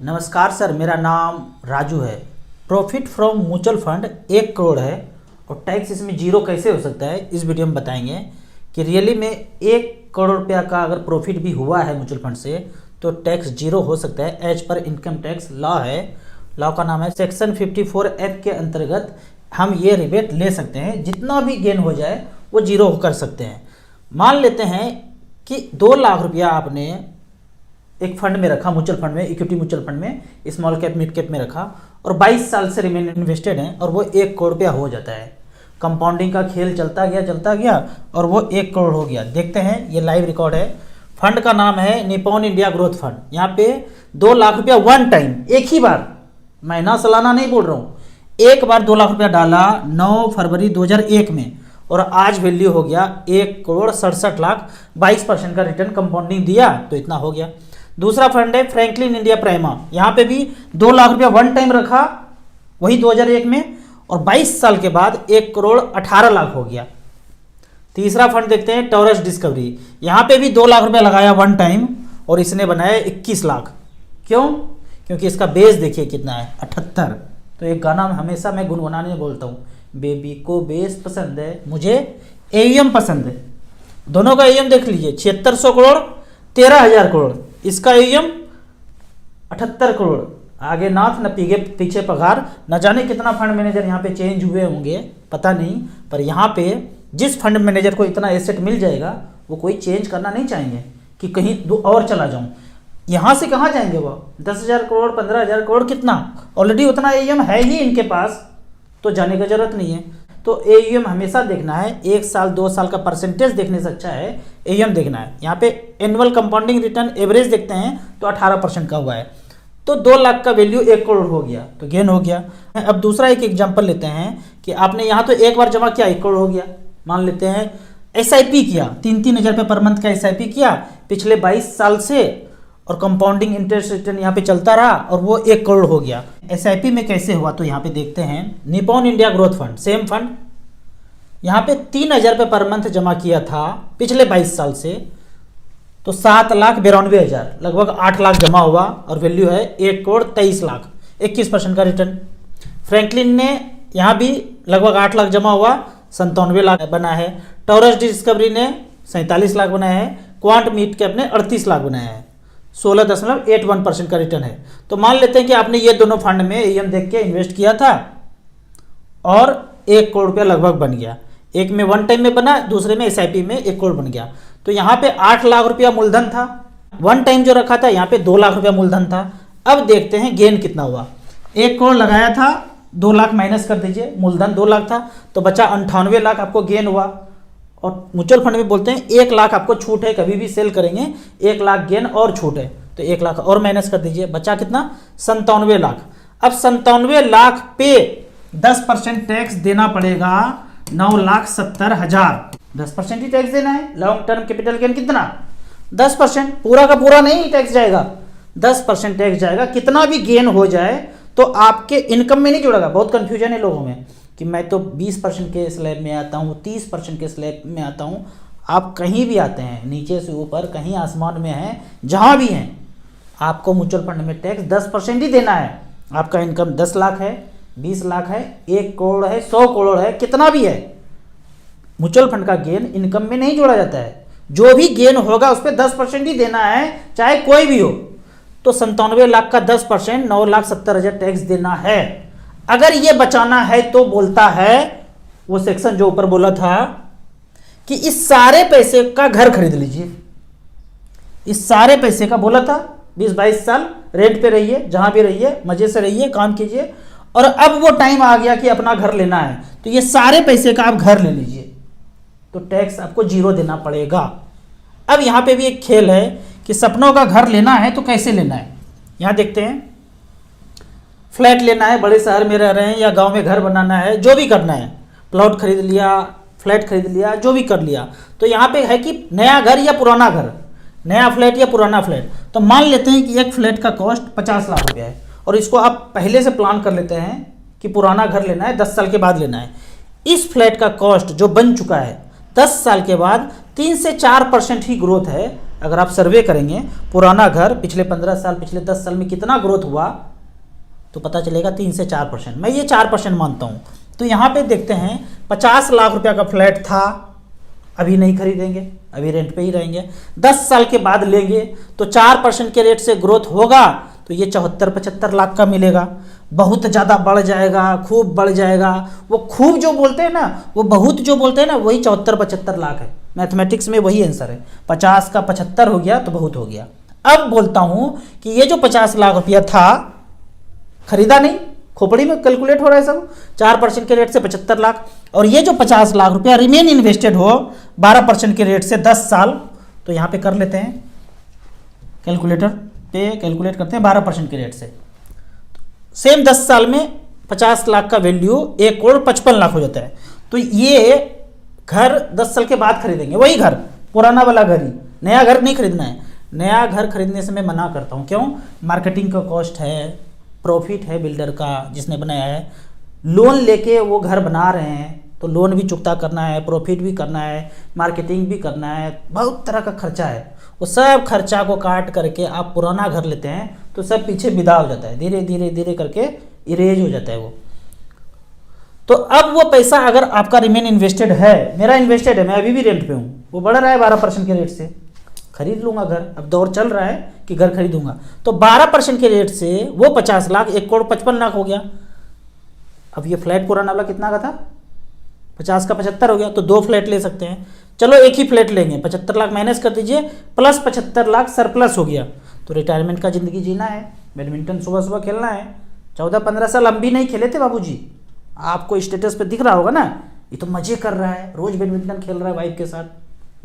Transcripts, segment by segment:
नमस्कार सर, मेरा नाम राजू है। Profit from mutual fund 1 crore है और टैक्स इसमें जीरो कैसे हो सकता है, इस वीडियो में बताएंगे कि रियली में 1 करोड़ रुपया का अगर प्रॉफिट भी हुआ है म्यूचुअल फंड से तो टैक्स जीरो हो सकता है। As per income tax law है, लॉ का नाम है सेक्शन 54F के अंतर्गत हम ये रिबेट ले सकते हैं। जितना भी गेन हो जाए वो जीरो कर सकते हैं। मान लेते हैं कि 2 लाख रुपया आपने एक फंड में रखा, म्यूचुअल फंड में, इक्विटी म्यूचुअल फंड में, स्मॉल कैप मिड कैप में रखा और 22 साल से रिमेन इन्वेस्टेड है और वो 1 करोड़ रुपया हो जाता है। कंपाउंडिंग का खेल चलता गया और वो 1 करोड़ हो गया। देखते हैं, ये लाइव रिकॉर्ड है। फंड का नाम है निप्पॉन इंडिया ग्रोथ फंड। यहाँ पे 2 लाख रुपया वन टाइम, एक ही बार, महीना सालाना नहीं बोल रहा हूँ, एक बार 2 लाख रुपया डाला 9 फरवरी 2001 में और आज वैल्यू हो गया 1 करोड़ 67 लाख। 22% का रिटर्न कंपाउंडिंग दिया तो इतना हो गया। दूसरा फंड है फ्रैंकलिन इंडिया प्राइमा। यहाँ पे भी 2 लाख रुपया वन टाइम रखा, वही 2001 में, और 22 साल के बाद 1 करोड़ 18 लाख हो गया। तीसरा फंड देखते हैं टॉरस डिस्कवरी। यहाँ पे भी 2 लाख रुपया लगाया वन टाइम और इसने बनाया 21 लाख। क्यों? क्योंकि इसका बेस देखिए कितना है, 78। तो एक गाना हमेशा मैं गुनगुनाने बोलता हूँ, बेबी को बेस पसंद है, मुझे एयूएम पसंद है। दोनों का एयूएम देख लीजिए, 7600 करोड़ 13,000 करोड़। इसका एयूएम 78 करोड़। आगे नाथ न पीछे पगार। न जाने कितना फंड मैनेजर यहाँ पे चेंज हुए होंगे, पता नहीं, पर यहाँ पे जिस फंड मैनेजर को इतना एसेट मिल जाएगा वो कोई चेंज करना नहीं चाहेंगे कि कहीं और चला जाऊँ। यहाँ से कहाँ जाएंगे वो? 10,000 करोड़ 15,000 करोड़, कितना ऑलरेडी उतना एयूएम है ही इनके पास, तो जाने की जरूरत नहीं है। तो एयूएम हमेशा देखना है, 1 साल 2 साल का परसेंटेज देखने से अच्छा है एयूएम देखना है। यहाँ पे एनुअल कंपाउंडिंग रिटर्न एवरेज देखते हैं तो 18% का हुआ है। तो 2 लाख का वैल्यू 1 करोड़ हो गया, तो गेन हो गया। अब दूसरा एक एग्जांपल लेते हैं कि आपने यहाँ तो एक बार जमा किया 1 करोड़ हो गया। मान लेते हैं एसआईपी किया, 3-3 हज़ार रुपये पर मंथ का एसआईपी किया पिछले 22 साल से और कंपाउंडिंग इंटरेस्ट रिटर्न यहाँ पे चलता रहा और वो 1 करोड़ हो गया। एसआईपी में कैसे हुआ तो यहाँ पे देखते हैं, Nippon India growth fund, same fund, यहाँ पे 3,000 रुपये पर मंथ जमा किया था पिछले 22 साल से, तो 7,92,000, लगभग 8 लाख जमा हुआ और वैल्यू है 1 करोड़ 23 लाख, 21% का रिटर्न। फ्रैंकलिन ने यहाँ भी लगभग 8 लाख जमा हुआ, 97 लाख बना है। टॉरस डिस्कवरी ने 47 लाख बनाया है। क्वांट मिड कैप ने 38 लाख बनाया है, 16.81% का रिटर्न है। तो मान लेते हैं कि आपने ये दोनों फंड में एयूएम देख के इन्वेस्ट किया था और 1 करोड़ रुपया लगभग बन गया। एक में वन टाइम में बना, दूसरे में एसआईपी में 1 करोड़ बन गया। तो यहाँ पे 8 लाख रुपया मूलधन था, वन टाइम जो रखा था यहाँ पे 2 लाख रुपया मूलधन था। अब देखते हैं गेन कितना हुआ। 1 करोड़ लगाया था, 2 लाख माइनस कर दीजिए, मूलधन 2 लाख था तो बचा 98 लाख आपको गेन हुआ। और म्यूचुअल फंड में बोलते हैं 1 लाख आपको छूट है, कभी भी सेल करेंगे 1 लाख गेन और छूट है, तो 1 लाख और माइनस कर दीजिए, बचा कितना? 97 लाख। अब 97 लाख पे 10% टैक्स देना पड़ेगा, 9,70,000। 10% ही टैक्स देना है। लॉन्ग टर्म कैपिटल गेन कितना? 10%। पूरा का पूरा नहीं टैक्स जाएगा, 10% टैक्स जाएगा। कितना भी गेन हो जाए तो आपके इनकम में नहीं जुड़ेगा। बहुत कंफ्यूजन है लोगों में कि मैं तो 20% के स्लैब में आता हूँ, 30% के स्लैब में आता हूँ। आप कहीं भी आते हैं, नीचे से ऊपर, कहीं आसमान में हैं, जहाँ भी हैं, आपको म्यूचुअल फंड में टैक्स 10% ही देना है। आपका इनकम 10 लाख है, 20 लाख है, 1 करोड़ है, 100 करोड़ है, कितना भी है, म्यूचुअल फंड का गेन इनकम में नहीं जोड़ा जाता है। जो भी गेन होगा उस पर 10% ही देना है, चाहे कोई भी हो। तो 97 लाख का 10% 9,70,000 टैक्स देना है। अगर ये बचाना है तो बोलता है वो सेक्शन जो ऊपर बोला था कि इस सारे पैसे का घर खरीद लीजिए। इस सारे पैसे का बोला था 20-22 साल रेंट पे रहिए, जहां भी रहिए, मजे से रहिए, काम कीजिए, और अब वो टाइम आ गया कि अपना घर लेना है तो ये सारे पैसे का आप घर ले लीजिए, तो टैक्स आपको जीरो देना पड़ेगा। अब यहां पे भी एक खेल है कि सपनों का घर लेना है तो कैसे लेना है। यहां देखते हैं, फ्लैट लेना है, बड़े शहर में रह रहे हैं या गांव में घर बनाना है, जो भी करना है, प्लॉट खरीद लिया, फ्लैट खरीद लिया, जो भी कर लिया, तो यहाँ पे है कि नया घर या पुराना घर, नया फ्लैट या पुराना फ्लैट। तो मान लेते हैं कि एक फ्लैट का कॉस्ट 50 लाख रुपया है और इसको आप पहले से प्लान कर लेते हैं कि पुराना घर लेना है, 10 साल के बाद लेना है। इस फ्लैट का कॉस्ट जो बन चुका है 10 साल के बाद 3 से 4% ही ग्रोथ है, अगर आप सर्वे करेंगे पुराना घर पिछले 15 साल पिछले 10 साल में कितना ग्रोथ हुआ तो पता चलेगा 3 से 4%। मैं ये 4% मानता हूँ। तो यहाँ पे देखते हैं 50 लाख रुपया का फ्लैट था, अभी नहीं खरीदेंगे, अभी रेंट पे ही रहेंगे। 10 साल के बाद लेंगे तो 4% के रेट से ग्रोथ होगा तो ये 74-75 लाख का मिलेगा। बहुत ज़्यादा बढ़ जाएगा, खूब बढ़ जाएगा। वो खूब जो बोलते हैं ना, वो बहुत जो बोलते हैं ना, वही 74-75 लाख है। मैथमेटिक्स में वही आंसर है। 50 का 75 हो गया तो बहुत हो गया। अब बोलता हूँ कि ये जो 50 लाख रुपया था खरीदा नहीं, खोपड़ी में कैलकुलेट हो रहा है सब, 4% के रेट से 75 लाख, और ये जो 50 लाख रुपया रिमेन इन्वेस्टेड हो 12% के रेट से 10 साल, तो यहाँ पे कर लेते हैं कैलकुलेटर पे, कैलकुलेट करते हैं 12% के रेट से। सेम 10 साल में 50 लाख का वैल्यू 1,55,00,000 हो जाता है। तो ये घर 10 साल के बाद खरीदेंगे, वही घर, पुराना वाला घर ही, नया घर नहीं खरीदना है। नया घर खरीदने से मैं मना करता हूँ। क्यों? मार्केटिंग का कॉस्ट है, प्रॉफिट है बिल्डर का जिसने बनाया है, लोन लेके वो घर बना रहे हैं तो लोन भी चुकता करना है, प्रॉफिट भी करना है, मार्केटिंग भी करना है, बहुत तरह का खर्चा है। वो सब खर्चा को काट करके आप पुराना घर लेते हैं तो सब पीछे विदा हो जाता है, धीरे धीरे धीरे करके इरेज हो जाता है वो। तो अब वो पैसा अगर आपका रिमेन इन्वेस्टेड है, मेरा इन्वेस्टेड है, मैं अभी भी रेंट पे हूँ, वो बढ़ रहा है 12% के रेट से, खरीद लूंगा घर। अब दौर चल रहा है कि घर खरीदूंगा, तो 12% के रेट से वो 50 लाख 1,55,00,000 हो गया। अब ये फ्लैट पुराना वाला कितना का था? 50 का 75 हो गया, तो 2 फ्लैट ले सकते हैं। चलो एक ही फ्लैट लेंगे, 75 लाख माइनस कर दीजिए, प्लस 75 लाख सरप्लस हो गया। तो रिटायरमेंट का ज़िंदगी जीना है, बैडमिंटन सुबह सुबह खेलना है। 14-15 साल हम भी नहीं खेले थे बाबूजी, आपको स्टेटस पे दिख रहा होगा ना, ये तो मजे कर रहा है, रोज बैडमिंटन खेल रहा है वाइफ के साथ।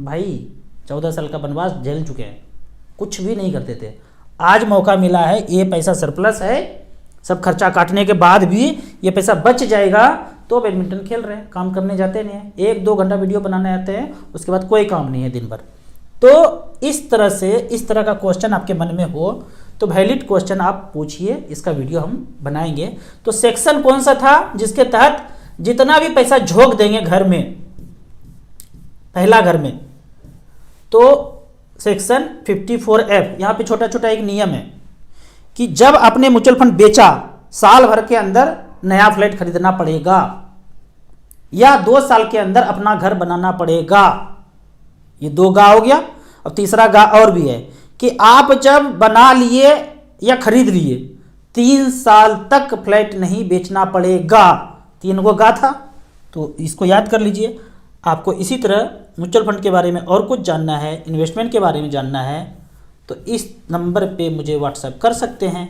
भाई 14 साल का वनवास झेल चुके हैं, कुछ भी नहीं करते थे। आज मौका मिला है, ये पैसा सरप्लस है, सब खर्चा काटने के बाद भी ये पैसा बच जाएगा तो बैडमिंटन खेल रहे हैं, काम करने जाते नहीं हैं, 1-2 घंटा वीडियो बनाने आते हैं, उसके बाद कोई काम नहीं है दिन भर। तो इस तरह से, इस तरह का क्वेश्चन आपके मन में हो तो वैलिड क्वेश्चन आप पूछिए, इसका वीडियो हम बनाएंगे। तो सेक्शन कौन सा था जिसके तहत जितना भी पैसा झोंक देंगे घर में, पहला घर में, तो सेक्शन 54F, यहाँ पे छोटा छोटा एक नियम है कि जब आपने म्यूचुअल फंड बेचा साल भर के अंदर नया फ्लैट खरीदना पड़ेगा या 2 साल के अंदर अपना घर बनाना पड़ेगा। ये 2 गा हो गया। अब तीसरा गा और भी है कि आप जब बना लिए या खरीद लिए 3 साल तक फ्लैट नहीं बेचना पड़ेगा। 3 गो गा था, तो इसको याद कर लीजिए। आपको इसी तरह म्यूचुअल फंड के बारे में और कुछ जानना है, इन्वेस्टमेंट के बारे में जानना है, तो इस नंबर पे मुझे व्हाट्सएप कर सकते हैं।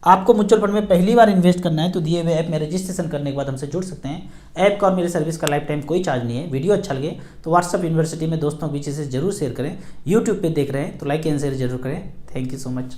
आपको म्यूचुअल फंड में पहली बार इन्वेस्ट करना है तो दिए हुए ऐप में रजिस्ट्रेशन करने के बाद हमसे जुड़ सकते हैं। ऐप का और मेरे सर्विस का लाइफ टाइम कोई चार्ज नहीं है। वीडियो अच्छा लगे तो व्हाट्सएप यूनिवर्सिटी में दोस्तों के बीच से जरूर शेयर करें। यूट्यूब पे देख रहे हैं तो लाइक एंड शेयर जरूर करें। Thank you so much.